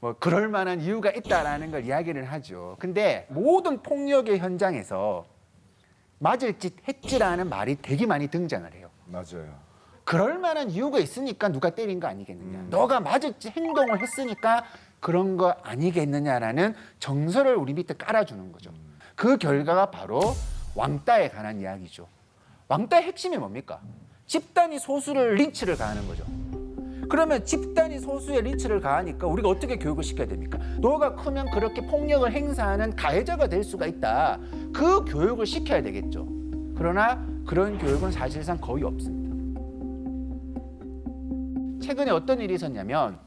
뭐 그럴 만한 이유가 있다라는 걸 이야기를 하죠. 근데 모든 폭력의 현장에서 맞을 짓 했지라는 말이 되게 많이 등장을 해요. 맞아요. 그럴 만한 이유가 있으니까 누가 때린 거 아니겠느냐. 너가 맞을 짓 행동을 했으니까 그런 거 아니겠느냐라는 정서를 우리 밑에 깔아주는 거죠. 그 결과가 바로 왕따에 관한 이야기죠. 왕따의 핵심이 뭡니까? 집단이 소수를 린치를 가하는 거죠. 그러면 집단이 소수의 린치를 가하니까 우리가 어떻게 교육을 시켜야 됩니까? 너가 크면 그렇게 폭력을 행사하는 가해자가 될 수가 있다. 그 교육을 시켜야 되겠죠. 그러나 그런 교육은 사실상 거의 없습니다. 최근에 어떤 일이 있었냐면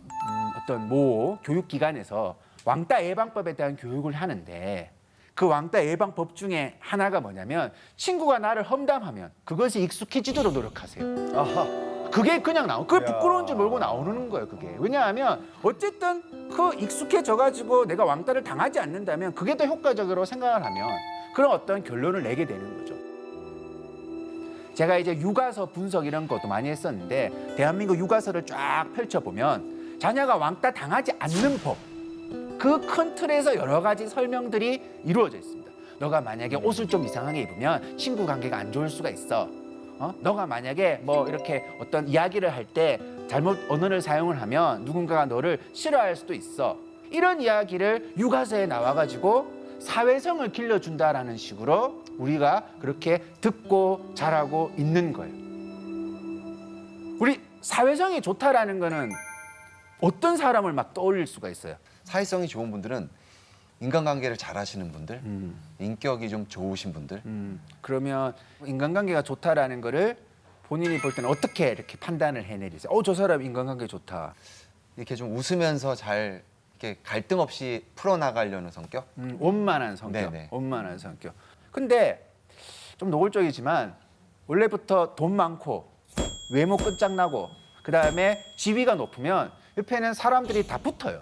어떤 모 교육기관에서 왕따 예방법에 대한 교육을 하는데 그 왕따 예방법 중에 하나가 뭐냐면 친구가 나를 험담하면 그것이 익숙해지도록 노력하세요. 아하. 그게 그냥 그게 야. 부끄러운 줄 모르고 나오는 거예요. 그게 왜냐하면 어쨌든 그 익숙해져가지고 내가 왕따를 당하지 않는다면 그게 더 효과적으로 생각을 하면 그런 어떤 결론을 내게 되는 거죠. 제가 이제 육아서 분석 이런 것도 많이 했었는데 대한민국 육아서를 쫙 펼쳐보면 자녀가 왕따 당하지 않는 법, 그 큰 틀에서 여러 가지 설명들이 이루어져 있습니다. 너가 만약에 옷을 좀 이상하게 입으면 친구 관계가 안 좋을 수가 있어. 너가 만약에 뭐 이렇게 어떤 이야기를 할 때 잘못 언어를 사용을 하면 누군가가 너를 싫어할 수도 있어. 이런 이야기를 육아서에 나와가지고 사회성을 길러준다라는 식으로 우리가 그렇게 듣고 자라고 있는 거예요. 우리 사회성이 좋다라는 거는 어떤 사람을 막 떠올릴 수가 있어요. 사회성이 좋은 분들은 인간관계를 잘하시는 분들, 인격이 좀 좋으신 분들. 그러면 인간관계가 좋다라는 거를 본인이 볼 때는 어떻게 이렇게 판단을 해내리세요? 저 사람 인간관계 좋다. 이렇게 좀 웃으면서 잘 이렇게 갈등 없이 풀어나가려는 성격. 원만한 성격. 네네. 원만한 성격. 근데 좀 노골적이지만 원래부터 돈 많고 외모 끝장나고 그다음에 지위가 높으면 옆에는 사람들이 다 붙어요.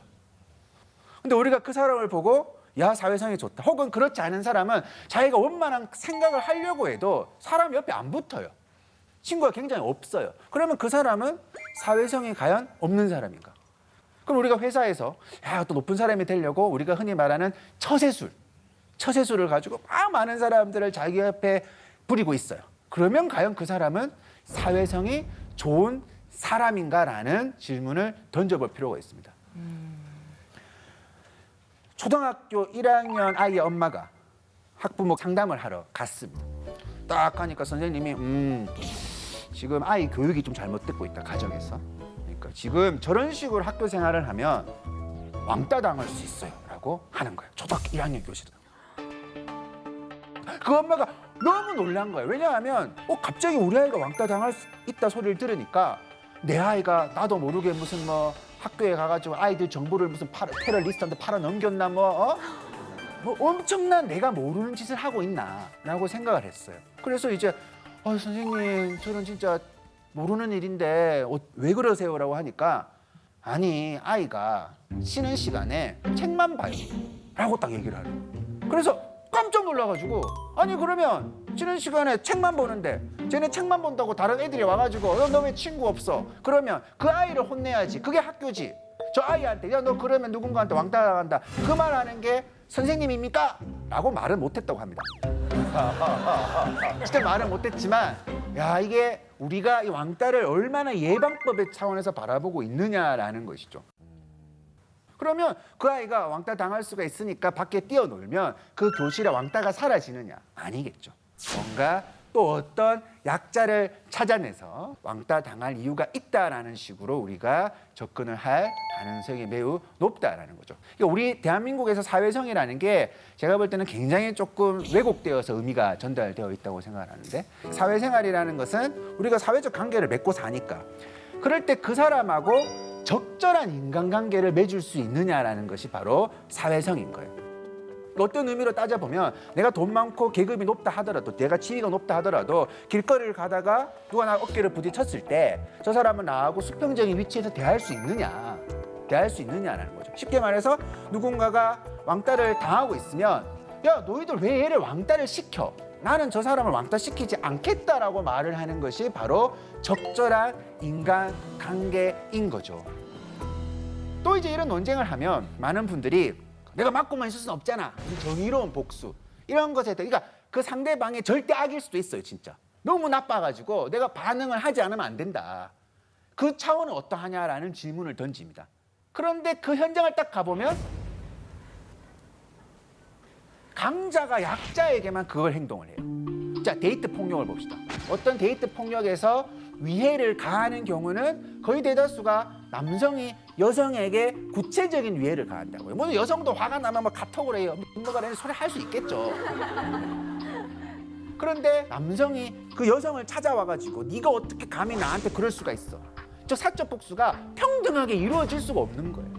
근데 우리가 그 사람을 보고 야 사회성이 좋다. 혹은 그렇지 않은 사람은 자기가 원만한 생각을 하려고 해도 사람 옆에 안 붙어요. 친구가 굉장히 없어요. 그러면 그 사람은 사회성이 과연 없는 사람인가? 그럼 우리가 회사에서 또 높은 사람이 되려고 우리가 흔히 말하는 처세술을 가지고 막 많은 사람들을 자기 옆에 부리고 있어요. 그러면 과연 그 사람은 사회성이 좋은 사람인가라는 질문을 던져볼 필요가 있습니다. 초등학교 1학년 아이의 엄마가 학부모 상담을 하러 갔습니다. 딱 하니까 선생님이 지금 아이 교육이 좀 잘못되고 있다, 가정에서. 그러니까 지금 저런 식으로 학교 생활을 하면 왕따 당할 수 있어요 라고 하는 거예요. 초등학교 1학년 교실은. 그 엄마가 너무 놀란 거예요. 왜냐하면 갑자기 우리 아이가 왕따 당할 수 있다 소리를 들으니까 내 아이가 나도 모르게 무슨 뭐 학교에 가가지고 아이들 정보를 무슨 테러리스트한테 팔아 넘겼나 뭐 엄청난 내가 모르는 짓을 하고 있나라고 생각을 했어요. 그래서 이제 선생님 저는 진짜 모르는 일인데 왜 그러세요라고 하니까 아니 아이가 쉬는 시간에 책만 봐요 라고 딱 얘기를 하래요. 그래서 깜짝 놀라가지고 아니 그러면 쉬는 시간에 책만 보는데 쟤네 책만 본다고 다른 애들이 와가지고 너 왜 친구 없어? 그러면 그 아이를 혼내야지. 그게 학교지. 저 아이한테 야 너 그러면 누군가한테 왕따 당한다. 그 말하는 게 선생님입니까? 라고 말을 못했다고 합니다. 진짜 말을 못했지만 이게 우리가 이 왕따를 얼마나 예방법의 차원에서 바라보고 있느냐라는 것이죠. 그러면 그 아이가 왕따 당할 수가 있으니까 밖에 뛰어놀면 그 교실에 왕따가 사라지느냐? 아니겠죠. 뭔가 또 어떤 약자를 찾아내서 왕따 당할 이유가 있다라는 식으로 우리가 접근을 할 가능성이 매우 높다라는 거죠. 그러니까 우리 대한민국에서 사회성이라는 게 제가 볼 때는 굉장히 조금 왜곡되어서 의미가 전달되어 있다고 생각을 하는데 사회생활이라는 것은 우리가 사회적 관계를 맺고 사니까 그럴 때 그 사람하고 적절한 인간관계를 맺을 수 있느냐라는 것이 바로 사회성인 거예요. 어떤 의미로 따져보면 내가 돈 많고 계급이 높다 하더라도 내가 지위가 높다 하더라도 길거리를 가다가 누가 나 어깨를 부딪혔을 때 저 사람은 나하고 수평적인 위치에서 대할 수 있느냐라는 거죠. 쉽게 말해서 누군가가 왕따를 당하고 있으면 야 너희들 왜 얘를 왕따를 시켜? 나는 저 사람을 왕따시키지 않겠다라고 말을 하는 것이 바로 적절한 인간관계인 거죠. 또 이제 이런 논쟁을 하면 많은 분들이 내가 맞고만 있을 수는 없잖아. 정의로운 복수. 이런 것에 대해 그러니까 그 상대방이 절대 악일 수도 있어요, 진짜. 너무 나빠가지고 내가 반응을 하지 않으면 안 된다. 그 차원은 어떠하냐라는 질문을 던집니다. 그런데 그 현장을 딱 가보면 강자가 약자에게만 그걸 행동을 해요. 자, 데이트 폭력을 봅시다. 어떤 데이트 폭력에서 위해를 가하는 경우는 거의 대다수가 남성이 여성에게 구체적인 위해를 가한다고요. 뭐 여성도 화가 나면 막 카톡을 해요. 뭐가라는 소리 할 수 있겠죠. 그런데 남성이 그 여성을 찾아와가지고 네가 어떻게 감히 나한테 그럴 수가 있어. 즉 사적 복수가 평등하게 이루어질 수가 없는 거예요.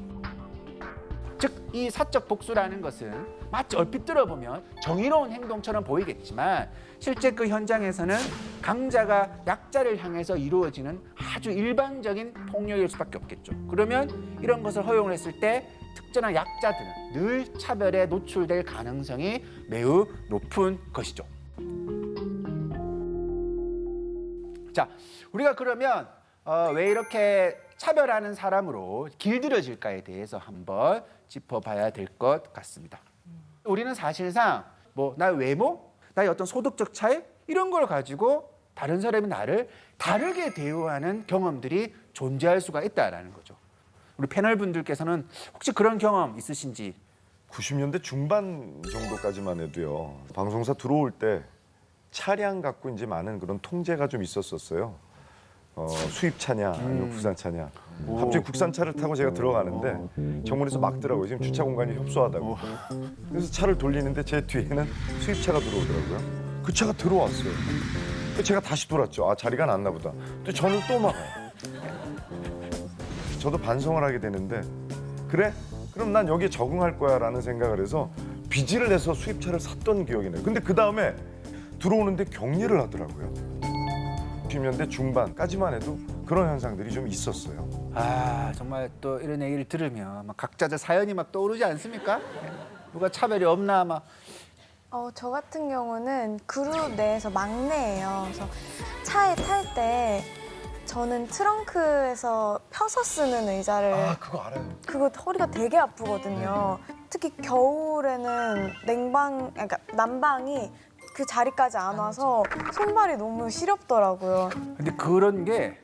즉 이 사적 복수라는 것은 마치 얼핏 들어보면 정의로운 행동처럼 보이겠지만 실제 그 현장에서는 강자가 약자를 향해서 이루어지는 아주 일반적인 폭력일 수밖에 없겠죠. 그러면 이런 것을 허용을 했을 때 특정한 약자들은 늘 차별에 노출될 가능성이 매우 높은 것이죠. 자, 우리가 그러면 왜 이렇게 차별하는 사람으로 길들여질까에 대해서 한번 짚어봐야 될 것 같습니다. 우리는 사실상 뭐 나의 외모, 나의 어떤 소득적 차이 이런 걸 가지고 다른 사람이 나를 다르게 대우하는 경험들이 존재할 수가 있다라는 거죠. 우리 패널 분들께서는 혹시 그런 경험 있으신지? 90년대 중반 정도까지만 해도요. 방송사 들어올 때 차량 갖고 이제 많은 그런 통제가 좀 있었었어요. 수입차냐 아니면 국산차냐. 갑자기 국산차를 타고 제가 들어가는데 정문에서 막더라고요. 지금 주차 공간이 협소하다고. 그래서 차를 돌리는데 제 뒤에는 수입차가 들어오더라고요. 그 차가 들어왔어요. 그래서 제가 다시 돌았죠. 아, 자리가 났나 보다. 또 저는 또 막아요. 저도 반성을 하게 되는데 그래? 그럼 난 여기에 적응할 거야 라는 생각을 해서 빚을 내서 수입차를 샀던 기억이 나요. 근데 그 다음에 들어오는데 격리를 하더라고요. 90년대 중반까지만 해도 그런 현상들이 좀 있었어요. 아, 정말 또 이런 얘기를 들으면 막 각자의 사연이 막 떠오르지 않습니까? 누가 차별이 없나 막. 저 같은 경우는 그룹 내에서 막내예요. 그래서 차에 탈 때 저는 트렁크에서 펴서 쓰는 의자를 그거 알아요. 그거 허리가 되게 아프거든요. 특히 겨울에는 그러니까 난방이 그 자리까지 안 와서 손발이 너무 시렵더라고요. 근데 그런 게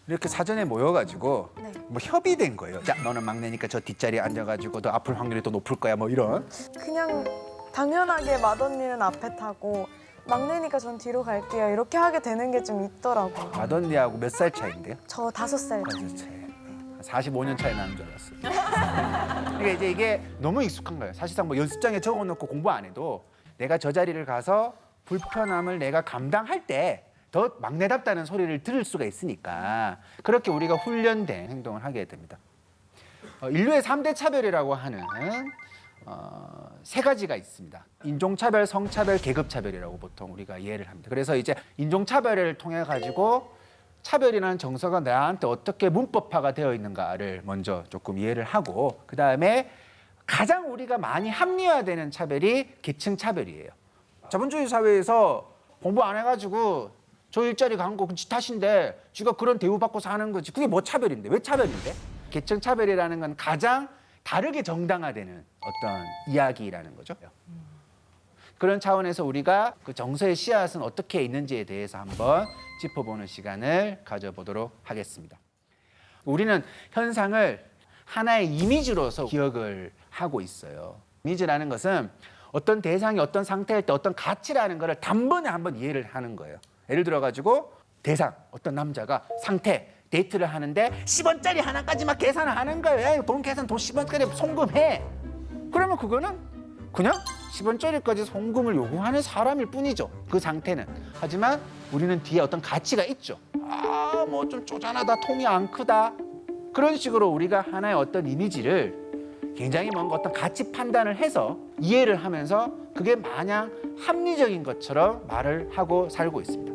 이렇게 사전에 모여가지고 네. 뭐 협의된 거예요. 자, 너는 막내니까 저 뒷자리에 앉아가지고 너 아플 확률이 더 높을 거야. 뭐 이런. 그냥 당연하게 맏언니는 앞에 타고 막내니까 전 뒤로 갈게요. 이렇게 하게 되는 게 좀 있더라고요. 맏언니하고 몇 살 차인데요? 저 5살. 5살 차이. 45년 차이 나는 줄 알았어요. 그러니까 이제 이게 너무 익숙한 거예요. 사실상 뭐 연습장에 적어놓고 공부 안 해도 내가 저 자리를 가서 불편함을 내가 감당할 때 더 막내답다는 소리를 들을 수가 있으니까 그렇게 우리가 훈련된 행동을 하게 됩니다. 인류의 3대 차별이라고 하는 3가지가 있습니다. 인종차별, 성차별, 계급차별이라고 보통 우리가 이해를 합니다. 그래서 이제 인종차별을 통해 가지고 차별이라는 정서가 나한테 어떻게 문법화가 되어 있는가를 먼저 조금 이해를 하고 그다음에 가장 우리가 많이 합리화되는 차별이 계층차별이에요. 자본주의 사회에서 공부 안 해가지고 저 일자리 간 거 지 탓인데 지가 그런 대우받고 사는 거지. 그게 뭐 차별인데? 왜 차별인데? 계층차별이라는 건 가장 다르게 정당화되는 어떤 이야기라는 거죠. 그런 차원에서 우리가 그 정서의 씨앗은 어떻게 있는지에 대해서 한번 짚어보는 시간을 가져보도록 하겠습니다. 우리는 현상을 하나의 이미지로서 기억을 하고 있어요. 이미지라는 것은 어떤 대상이 어떤 상태일 때 어떤 가치라는 것을 단번에 한번 이해를 하는 거예요. 예를 들어가지고 대상, 어떤 남자가 상태, 데이트를 하는데 10원짜리 하나까지 막 계산을 하는 거예요. 야, 돈 계산 돈 10원짜리 송금해. 그러면 그거는 그냥 10원짜리까지 송금을 요구하는 사람일 뿐이죠. 그 상태는. 하지만 우리는 뒤에 어떤 가치가 있죠. 아, 뭐 좀 쪼잔하다, 통이 안 크다. 그런 식으로 우리가 하나의 어떤 이미지를 굉장히 뭔가 어떤 가치 판단을 해서 이해를 하면서 그게 마냥 합리적인 것처럼 말을 하고 살고 있습니다.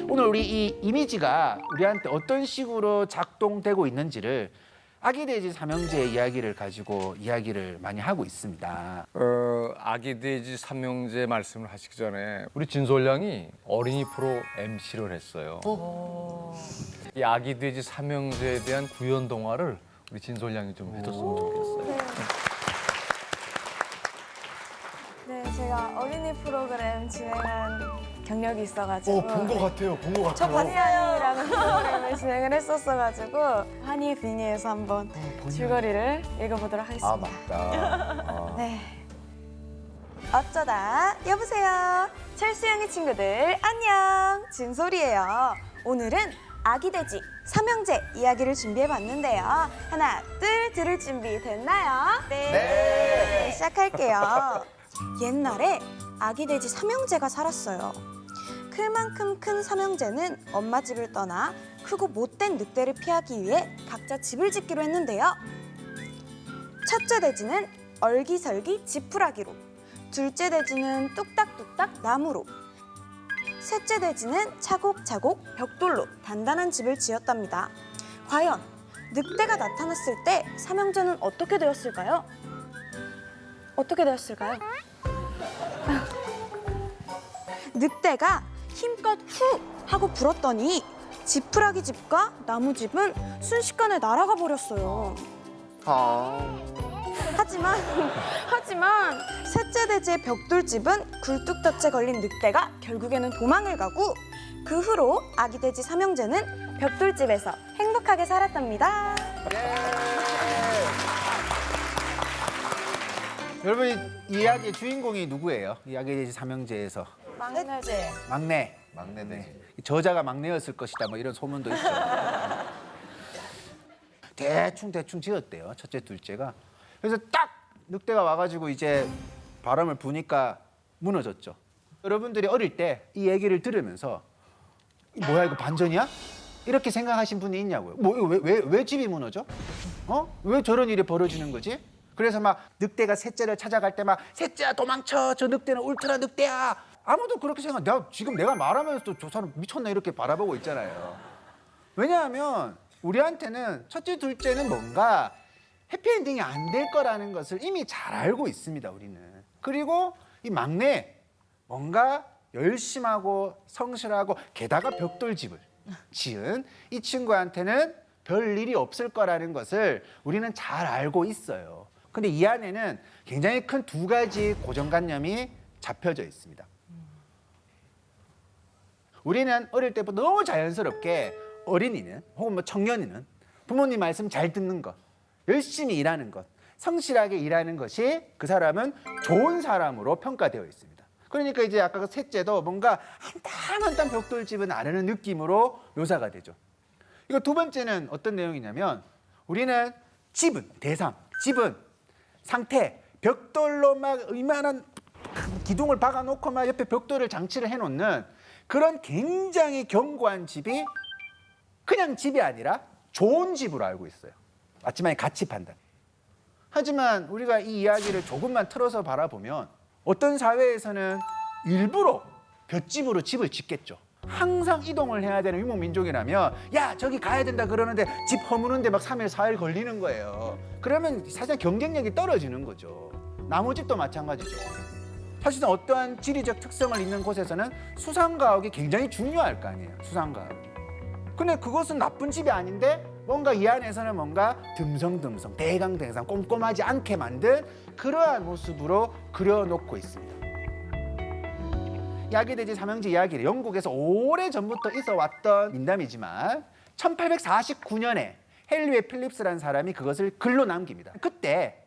오늘 우리 이 이미지가 우리한테 어떤 식으로 작동되고 있는지를 아기 돼지 삼형제의 이야기를 가지고 이야기를 많이 하고 있습니다. 아기 돼지 삼형제 말씀을 하시기 전에 우리 진솔 양이 어린이 프로 MC를 했어요. 이 아기 돼지 삼형제에 대한 구연 동화를 우리 진솔 양이 좀 해줬으면 좋겠어요. 네, 제가 어린이 프로그램 진행한 경력이 있어가지고 같아요. 본 것 저 바니아니라는 프로그램을 진행을 했었어가지고 하니 비니에서 한번 줄거리를 읽어보도록 하겠습니다. 맞다. 네. 어쩌다 여보세요. 철수영의 친구들 안녕. 진솔이에요. 오늘은 아기 돼지 삼형제 이야기를 준비해봤는데요. 하나, 둘 들을 준비 됐나요? 네. 시작할게요. 옛날에 아기 돼지 삼형제가 살았어요. 클만큼 큰 삼형제는 엄마 집을 떠나 크고 못된 늑대를 피하기 위해 각자 집을 짓기로 했는데요. 첫째 돼지는 얼기설기 지푸라기로, 둘째 돼지는 뚝딱뚝딱 나무로, 셋째 돼지는 차곡차곡 벽돌로 단단한 집을 지었답니다. 과연 늑대가 나타났을 때 삼형제는 어떻게 되었을까요? 어떻게 되었을까요? 늑대가 힘껏 후 하고 불었더니 지푸라기 집과 나무 집은 순식간에 날아가 버렸어요. 하지만 셋째 돼지의 벽돌집은 굴뚝덫에 걸린 늑대가 결국에는 도망을 가고 그 후로 아기 돼지 삼형제는 벽돌집에서 행복하게 살았답니다. 여러분 이 이야기의 주인공이 누구예요? 이야기 돼지 삼형제에서 막내제. 막내. 막내네. 저자가 막내였을 것이다. 뭐 이런 소문도 있죠. 대충 지었대요. 첫째, 둘째가. 그래서 딱 늑대가 와가지고 이제 바람을 부니까 무너졌죠. 여러분들이 어릴 때 이 얘기를 들으면서 뭐야 이거 반전이야? 이렇게 생각하신 분이 있냐고요. 뭐 왜 집이 무너져? 왜 저런 일이 벌어지는 거지? 그래서 막 늑대가 셋째를 찾아갈 때 막 셋째야 도망쳐. 저 늑대는 울트라 늑대야. 아무도 그렇게 생각. 내가 말하면서도 저 사람 미쳤나 이렇게 바라보고 있잖아요. 왜냐하면 우리한테는 첫째, 둘째는 뭔가 해피엔딩이 안 될 거라는 것을 이미 잘 알고 있습니다. 우리는. 그리고 이 막내 뭔가 열심하고 성실하고 게다가 벽돌집을 지은 이 친구한테는 별 일이 없을 거라는 것을 우리는 잘 알고 있어요. 근데 이 안에는 굉장히 큰 두 가지 고정관념이 잡혀져 있습니다. 우리는 어릴 때부터 너무 자연스럽게 어린이는 혹은 뭐 청년이는 부모님 말씀 잘 듣는 것, 열심히 일하는 것, 성실하게 일하는 것이 그 사람은 좋은 사람으로 평가되어 있습니다. 그러니까 이제 아까 그 셋째도 뭔가 한 땀 벽돌집은 아르는 느낌으로 묘사가 되죠. 이거 두 번째는 어떤 내용이냐면 우리는 집은 상태, 벽돌로 막 이만한 기둥을 박아놓고 막 옆에 벽돌을 장치를 해놓는 그런 굉장히 견고한 집이 그냥 집이 아니라 좋은 집으로 알고 있어요. 맞지만 가치 판단. 하지만 우리가 이 이야기를 조금만 틀어서 바라보면 어떤 사회에서는 일부러 볏집으로 집을 짓겠죠. 항상 이동을 해야 되는 유목민족이라면 야 저기 가야 된다 그러는데 집 허무는데 막 3일 4일 걸리는 거예요. 그러면 사실 경쟁력이 떨어지는 거죠. 나무집도 마찬가지죠. 사실은 어떠한 지리적 특성을 있는 곳에서는 수상가옥이 굉장히 중요할 거 아니에요. 수상가옥이. 근데 그것은 나쁜 집이 아닌데 뭔가 이 안에서는 뭔가 듬성듬성 대강대강 꼼꼼하지 않게 만든 그러한 모습으로 그려놓고 있습니다. 야기돼지 삼형제 이야기를 영국에서 오래전부터 있어왔던 민담이지만 1849년에 헨리 필립스라는 사람이 그것을 글로 남깁니다. 그때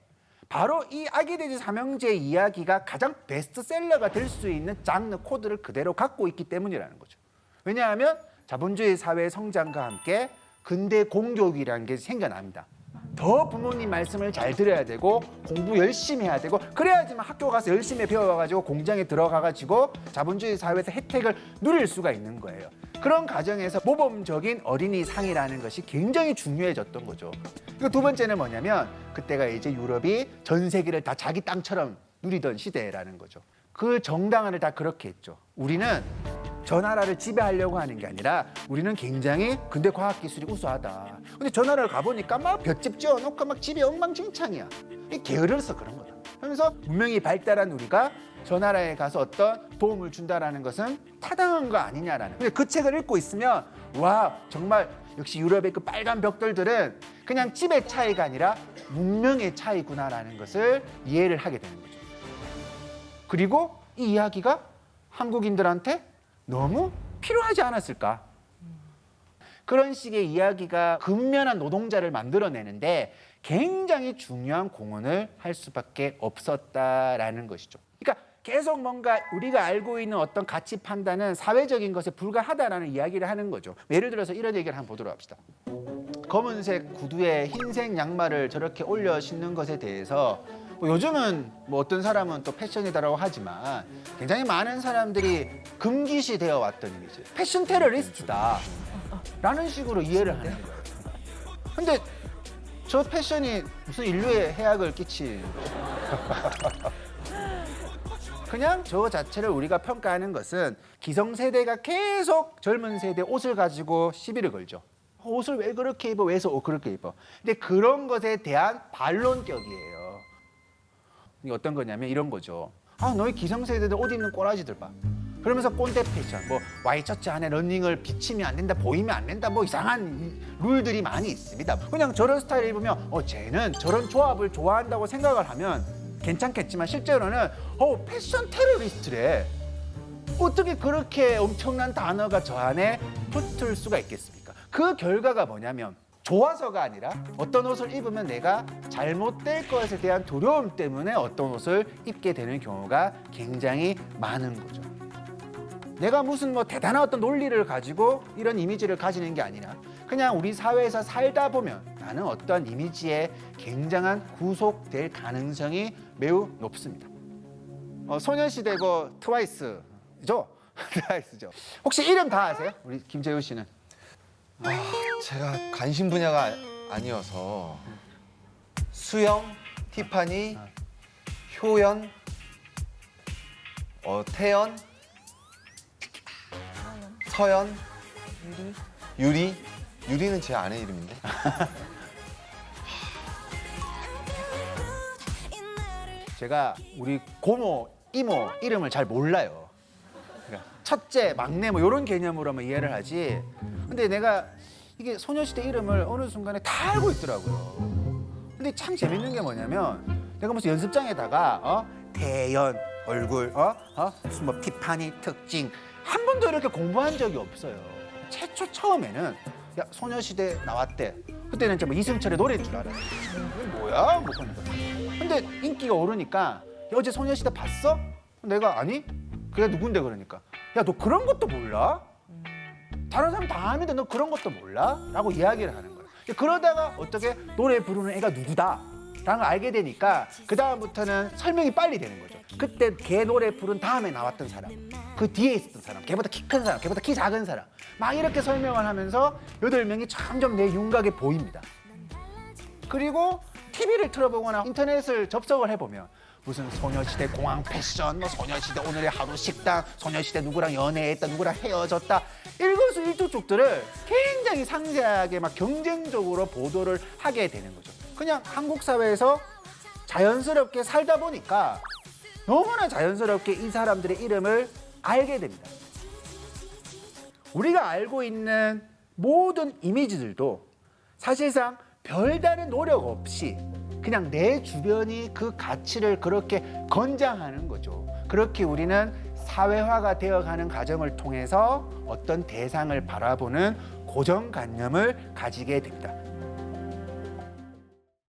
바로 이 아기돼지 삼형제 이야기가 가장 베스트셀러가 될 수 있는 장르 코드를 그대로 갖고 있기 때문이라는 거죠. 왜냐하면 자본주의 사회의 성장과 함께 근대 공교육이라는 게 생겨납니다. 더 부모님 말씀을 잘 들어야 되고 공부 열심히 해야 되고 그래야지만 학교 가서 열심히 배워가지고 공장에 들어가가지고 자본주의 사회에서 혜택을 누릴 수가 있는 거예요. 그런 과정에서 모범적인 어린이 상이라는 것이 굉장히 중요해졌던 거죠. 그리고 두 번째는 뭐냐면 그때가 이제 유럽이 전 세계를 다 자기 땅처럼 누리던 시대라는 거죠. 그 정당화를 다 그렇게 했죠. 우리는 저 나라를 지배하려고 하는 게 아니라 우리는 굉장히 근대 과학기술이 우수하다. 근데 저 나라를 가보니까 막 볏집 지어놓고 막 집이 엉망진창이야. 이게 게으르서 그런 거다. 그러면서 문명이 발달한 우리가 저 나라에 가서 어떤 도움을 준다라는 것은 타당한 거 아니냐라는. 근데 그 책을 읽고 있으면 와 정말 역시 유럽의 그 빨간 벽돌들은 그냥 집의 차이가 아니라 문명의 차이구나라는 것을 이해를 하게 되는 거죠. 그리고 이 이야기가 한국인들한테 너무 필요하지 않았을까? 그런 식의 이야기가 근면한 노동자를 만들어내는데 굉장히 중요한 공헌을 할 수밖에 없었다라는 것이죠. 그러니까 계속 뭔가 우리가 알고 있는 어떤 가치 판단은 사회적인 것에 불과하다라는 이야기를 하는 거죠. 예를 들어서 이런 얘기를 한번 보도록 합시다. 검은색 구두에 흰색 양말을 저렇게 올려 신는 것에 대해서 뭐 요즘은 뭐 어떤 사람은 또 패션이다라고 하지만 굉장히 많은 사람들이 금기시 되어 왔던 이미지. 패션 테러리스트다 라는 식으로 이해를 하는 거예요. 근데 저 패션이 무슨 인류에 해악을 끼친 그냥 저 자체를 우리가 평가하는 것은 기성세대가 계속 젊은 세대 옷을 가지고 시비를 걸죠. 옷을 왜 그렇게 입어? 왜 그렇게 입어? 근데 그런 것에 대한 반론격이에요. 이게 어떤 거냐면 이런 거죠. 아, 너희 기성세대들 옷 입는 꼬라지들 봐. 그러면서 꼰대 패션, 뭐 와이셔츠 안에 러닝을 비치면 안 된다, 보이면 안 된다, 뭐 이상한 룰들이 많이 있습니다. 그냥 저런 스타일 입으면 쟤는 저런 조합을 좋아한다고 생각을 하면 괜찮겠지만 실제로는 패션 테러리스트래. 어떻게 그렇게 엄청난 단어가 저 안에 붙을 수가 있겠습니까? 그 결과가 뭐냐면 좋아서가 아니라 어떤 옷을 입으면 내가 잘못될 것에 대한 두려움 때문에 어떤 옷을 입게 되는 경우가 굉장히 많은 거죠. 내가 무슨 뭐 대단한 어떤 논리를 가지고 이런 이미지를 가지는 게 아니라 그냥 우리 사회에서 살다 보면 나는 어떠한 이미지에 굉장한 구속될 가능성이 매우 높습니다. 소녀시대고 트와이스죠? 트와이스죠. 혹시 이름 다 아세요? 우리 김재우 씨는? 제가 관심 분야가 아니어서 수영, 티파니, 효연, 태연, 서연, 유리는 제 아내 이름인데. 제가 우리 고모, 이모 이름을 잘 몰라요. 그러니까 첫째, 막내 뭐 이런 개념으로만 이해를 하지. 근데 내가 이게 소녀시대 이름을 어느 순간에 다 알고 있더라고요. 근데 참 재밌는 게 뭐냐면 내가 무슨 연습장에다가 태연 얼굴, 무슨 뭐 티파니 특징 한 번도 이렇게 공부한 적이 없어요. 최초 처음에는 야 소녀시대 나왔대. 그때는 이제 뭐 이승철의 노래인 줄 알아요. 이게 뭐야? 뭐 그러니까. 근데 인기가 오르니까 야, 어제 소녀시대 봤어? 내가 아니? 그게 누군데 그러니까 야 너 그런 것도 몰라? 다른 사람 다 아는데 너 그런 것도 몰라? 라고 이야기를 하는 거예요. 그러다가 어떻게 노래 부르는 애가 누구다? 라는 걸 알게 되니까 그 다음부터는 설명이 빨리 되는 거죠. 그때 걔 노래 부른 다음에 나왔던 사람, 그 뒤에 있었던 사람, 걔보다 키 큰 사람, 걔보다 키 작은 사람 막 이렇게 설명을 하면서 8명이 점점 내 윤곽에 보입니다. 그리고 TV를 틀어보거나 인터넷을 접속을 해보면 무슨 소녀시대 공항 패션, 뭐 소녀시대 오늘의 하루 식당, 소녀시대 누구랑 연애했다, 누구랑 헤어졌다 일거수일투족들을 굉장히 상세하게 막 경쟁적으로 보도를 하게 되는 거죠. 그냥 한국 사회에서 자연스럽게 살다 보니까 너무나 자연스럽게 이 사람들의 이름을 알게 됩니다. 우리가 알고 있는 모든 이미지들도 사실상 별다른 노력 없이 그냥 내 주변이 그 가치를 그렇게 권장하는 거죠. 그렇게 우리는 사회화가 되어가는 과정을 통해서 어떤 대상을 바라보는 고정관념을 가지게 됩니다.